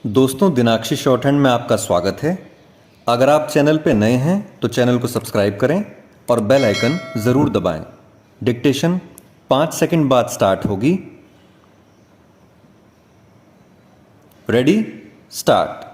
दोस्तों, दिनाक्षी short hand में आपका स्वागत है। अगर आप चैनल पे नए हैं तो चैनल को सब्सक्राइब करें और बेल आइकन ज़रूर दबाएं। डिक्टेशन 5 सेकंड बाद स्टार्ट होगी। Ready, start.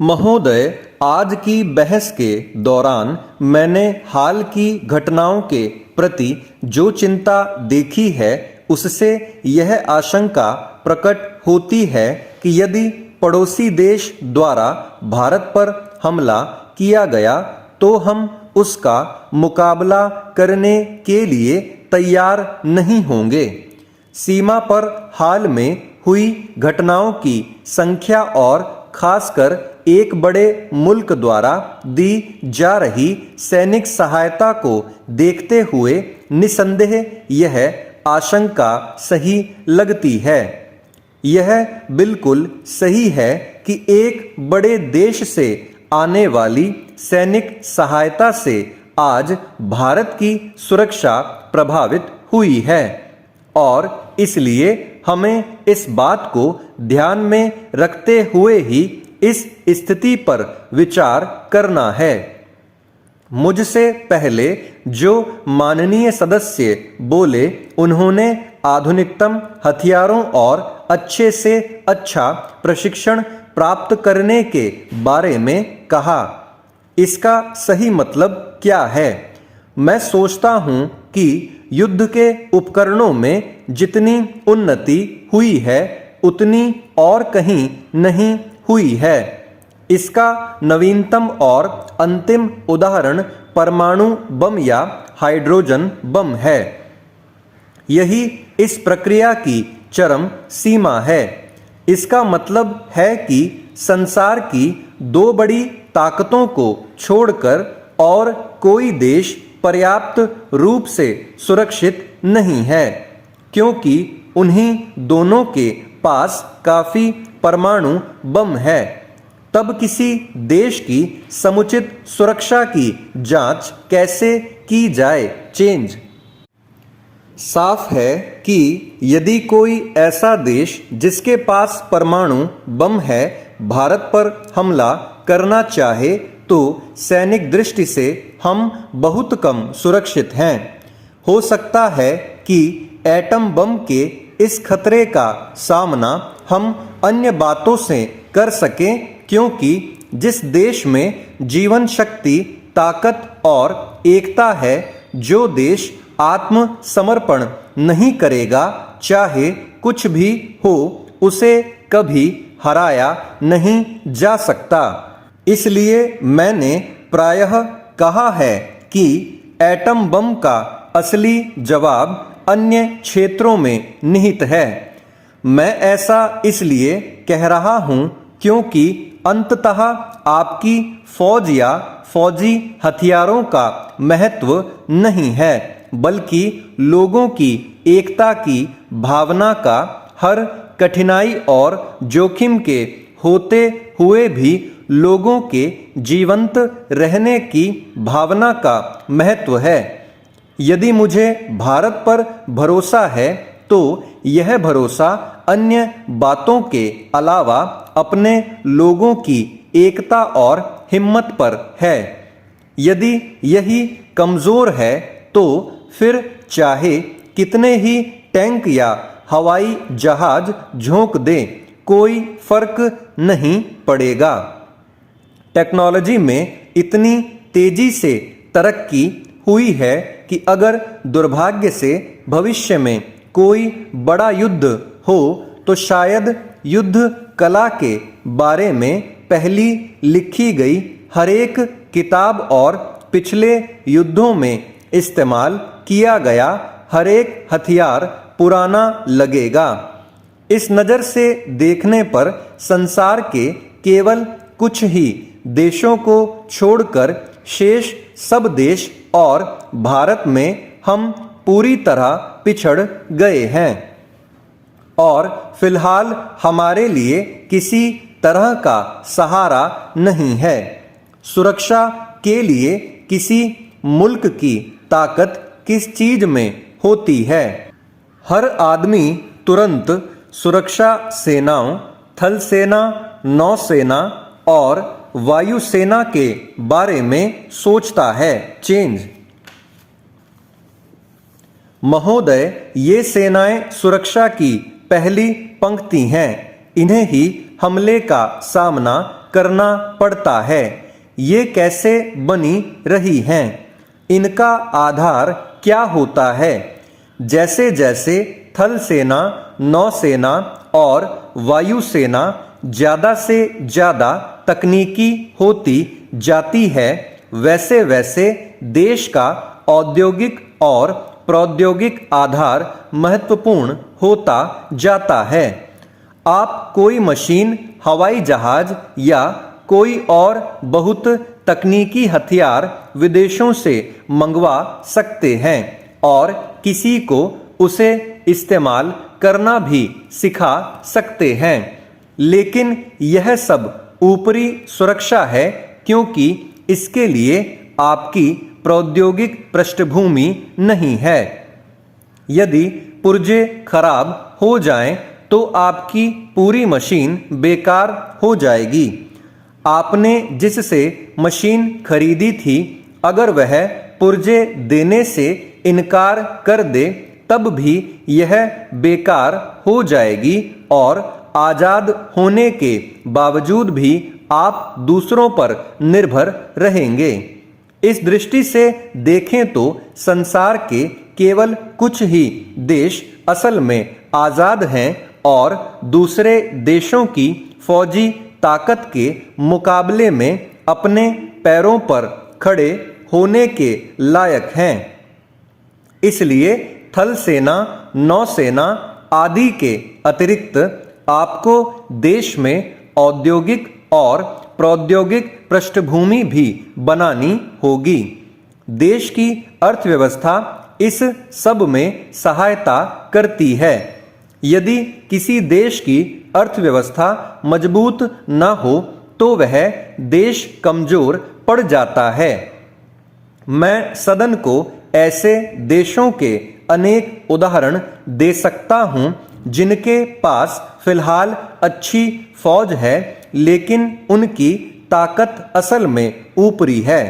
महोदय, आज की बहस के दौरान मैंने हाल की घटनाओं के प्रति जो चिंता देखी है उससे यह आशंका प्रकट होती है कि यदि पड़ोसी देश द्वारा भारत पर हमला किया गया तो हम उसका मुकाबला करने के लिए तैयार नहीं होंगे। सीमा पर हाल में हुई घटनाओं की संख्या और खासकर एक बड़े मुल्क द्वारा दी जा रही सैनिक सहायता को देखते हुए निसंदेह यह आशंका सही लगती है। यह बिल्कुल सही है कि एक बड़े देश से आने वाली सैनिक सहायता से आज भारत की सुरक्षा प्रभावित हुई है और इसलिए हमें इस बात को ध्यान में रखते हुए ही इस स्थिति पर विचार करना है। मुझसे पहले जो माननीय सदस्य बोले उन्होंने आधुनिकतम हथियारों और अच्छे से अच्छा प्रशिक्षण प्राप्त करने के बारे में कहा। इसका सही मतलब क्या है? मैं सोचता हूं कि युद्ध के उपकरणों में जितनी उन्नति हुई है उतनी और कहीं नहीं हुई है। इसका नवीनतम और अंतिम उदाहरण परमाणु बम या हाइड्रोजन बम है। यही इस प्रक्रिया की चरम सीमा है। इसका मतलब है कि संसार की दो बड़ी ताकतों को छोड़कर और कोई देश पर्याप्त रूप से सुरक्षित नहीं है, क्योंकि उन्हीं दोनों के पास काफी परमाणु बम है। तब किसी देश की समुचित सुरक्षा की जांच कैसे की जाए? चेंज। साफ है कि यदि कोई ऐसा देश जिसके पास परमाणु बम है भारत पर हमला करना चाहे तो सैनिक दृष्टि से हम बहुत कम सुरक्षित हैं। हो सकता है कि एटम बम के इस खतरे का सामना हम अन्य बातों से कर सकें, क्योंकि जिस देश में जीवन शक्ति, ताकत और एकता है, जो देश आत्मसमर्पण नहीं करेगा चाहे कुछ भी हो, उसे कभी हराया नहीं जा सकता। इसलिए मैंने प्रायः कहा है कि एटम बम का असली जवाब अन्य क्षेत्रों में निहित है। मैं ऐसा इसलिए कह रहा हूं क्योंकि अंततः आपकी फौज या फौजी हथियारों का महत्व नहीं है, बल्कि लोगों की एकता की भावना का हर कठिनाई और जोखिम के होते हुए भी लोगों के जीवंत रहने की भावना का महत्व है। यदि मुझे भारत पर भरोसा है तो यह भरोसा अन्य बातों के अलावा अपने लोगों की एकता और हिम्मत पर है। यदि यही कमजोर है तो फिर चाहे कितने ही टैंक या हवाई जहाज झोंक दे, कोई फर्क नहीं पड़ेगा। टेक्नोलॉजी में इतनी तेजी से तरक्की हुई है कि अगर दुर्भाग्य से भविष्य में कोई बड़ा युद्ध हो तो शायद युद्ध कला के बारे में पहली लिखी गई हरेक किताब और पिछले युद्धों में इस्तेमाल किया गया हरेक हथियार पुराना लगेगा। इस नज़र से देखने पर संसार के केवल कुछ ही देशों को छोड़कर शेष सब देश और भारत में हम पूरी तरह पिछड़ गए हैं और फिलहाल हमारे लिए किसी तरह का सहारा नहीं है। सुरक्षा के लिए किसी मुल्क की ताकत किस चीज में होती है? हर आदमी तुरंत सुरक्षा सेनाओं थल सेना, नौसेना और वायुसेना के बारे में सोचता है। चेंज। महोदय, ये सेनाएं सुरक्षा की पहली पंक्ति हैं। इन्हें ही हमले का सामना करना पड़ता है। ये कैसे बनी रही हैं? इनका आधार क्या होता है? जैसे जैसे थल सेना, नौसेना और वायुसेना ज़्यादा से ज़्यादा तकनीकी होती जाती है, वैसे वैसे देश का औद्योगिक और प्रौद्योगिक आधार महत्वपूर्ण होता जाता है। आप कोई मशीन, हवाई जहाज या कोई और बहुत तकनीकी हथियार विदेशों से मंगवा सकते हैं और किसी को उसे इस्तेमाल करना भी सिखा सकते हैं, लेकिन यह सब ऊपरी सुरक्षा है, क्योंकि इसके लिए आपकी प्रौद्योगिक पृष्ठभूमि नहीं है। यदि पुर्जे खराब हो जाएं, तो आपकी पूरी मशीन बेकार हो जाएगी। आपने जिससे मशीन खरीदी थी, अगर वह पुर्जे देने से इनकार कर दे, तब भी यह बेकार हो जाएगी और आज़ाद होने के बावजूद भी आप दूसरों पर निर्भर रहेंगे। इस दृष्टि से देखें तो संसार के केवल कुछ ही देश असल में आज़ाद हैं और दूसरे देशों की फौजी ताकत के मुकाबले में अपने पैरों पर खड़े होने के लायक हैं। इसलिए थल सेना, नौसेना आदि के अतिरिक्त आपको देश में औद्योगिक और प्रौद्योगिक पृष्ठभूमि भी बनानी होगी। देश की अर्थव्यवस्था इस सब में सहायता करती है। यदि किसी देश की अर्थव्यवस्था मजबूत न हो, तो वह देश कमजोर पड़ जाता है। मैं सदन को ऐसे देशों के अनेक उदाहरण दे सकता हूं, जिनके पास फिलहाल अच्छी फौज है, लेकिन उनकी ताकत असल में ऊपरी है।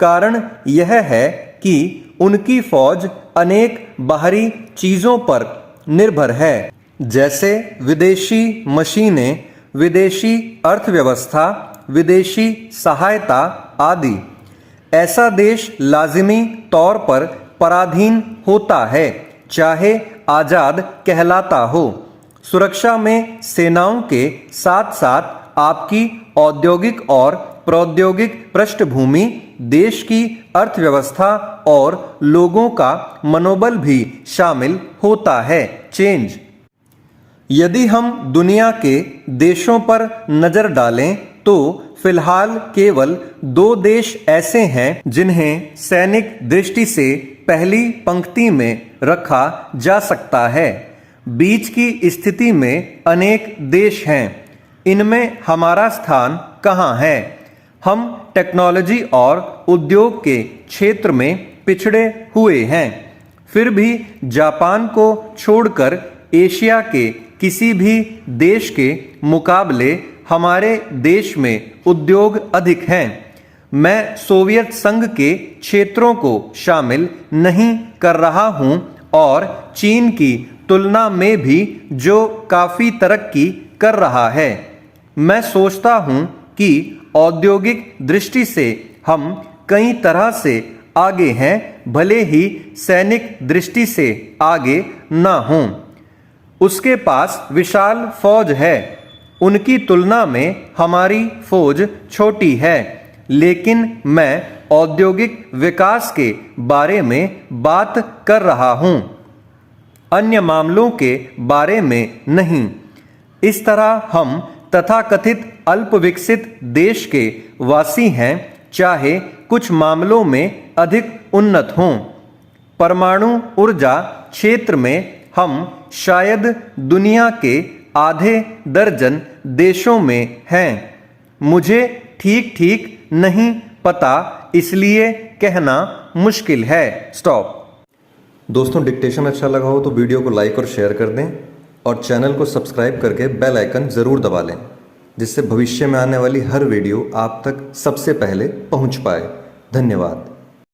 कारण यह है कि उनकी फौज अनेक बाहरी चीज़ों पर निर्भर है, जैसे विदेशी मशीनें, विदेशी अर्थव्यवस्था, विदेशी सहायता आदि। ऐसा देश लाजिमी तौर पर पराधीन होता है, चाहे आज़ाद कहलाता हो। सुरक्षा में सेनाओं के साथ साथ आपकी औद्योगिक और प्रौद्योगिक पृष्ठभूमि, देश की अर्थव्यवस्था और लोगों का मनोबल भी शामिल होता है। चेंज। यदि हम दुनिया के देशों पर नजर डालें, तो फिलहाल केवल 2 देश ऐसे हैं जिन्हें सैनिक दृष्टि से पहली पंक्ति में रखा जा सकता है। बीच की स्थिति में अनेक देश हैं। इनमें हमारा स्थान कहाँ है? हम टेक्नोलॉजी और उद्योग के क्षेत्र में पिछड़े हुए हैं। फिर भी जापान को छोड़कर एशिया के किसी भी देश के मुकाबले हमारे देश में उद्योग अधिक हैं। मैं सोवियत संघ के क्षेत्रों को शामिल नहीं कर रहा हूं और चीन की तुलना में भी जो काफ़ी तरक्की कर रहा है। मैं सोचता हूं कि औद्योगिक दृष्टि से हम कई तरह से आगे हैं, भले ही सैनिक दृष्टि से आगे न हों। उसके पास विशाल फौज है। उनकी तुलना में हमारी फौज छोटी है, लेकिन मैं औद्योगिक विकास के बारे में बात कर रहा हूं, अन्य मामलों के बारे में नहीं। इस तरह हम तथाकथित अल्प विकसित देश के वासी हैं, चाहे कुछ मामलों में अधिक उन्नत हों। परमाणु ऊर्जा क्षेत्र में हम शायद दुनिया के आधे दर्जन देशों में हैं। मुझे ठीक ठीक नहीं पता, इसलिए कहना मुश्किल है। स्टॉप। दोस्तों, डिक्टेशन अच्छा लगा हो तो वीडियो को लाइक और शेयर कर दें और चैनल को सब्सक्राइब करके बेल आइकन ज़रूर दबा लें, जिससे भविष्य में आने वाली हर वीडियो आप तक सबसे पहले पहुंच पाए। धन्यवाद।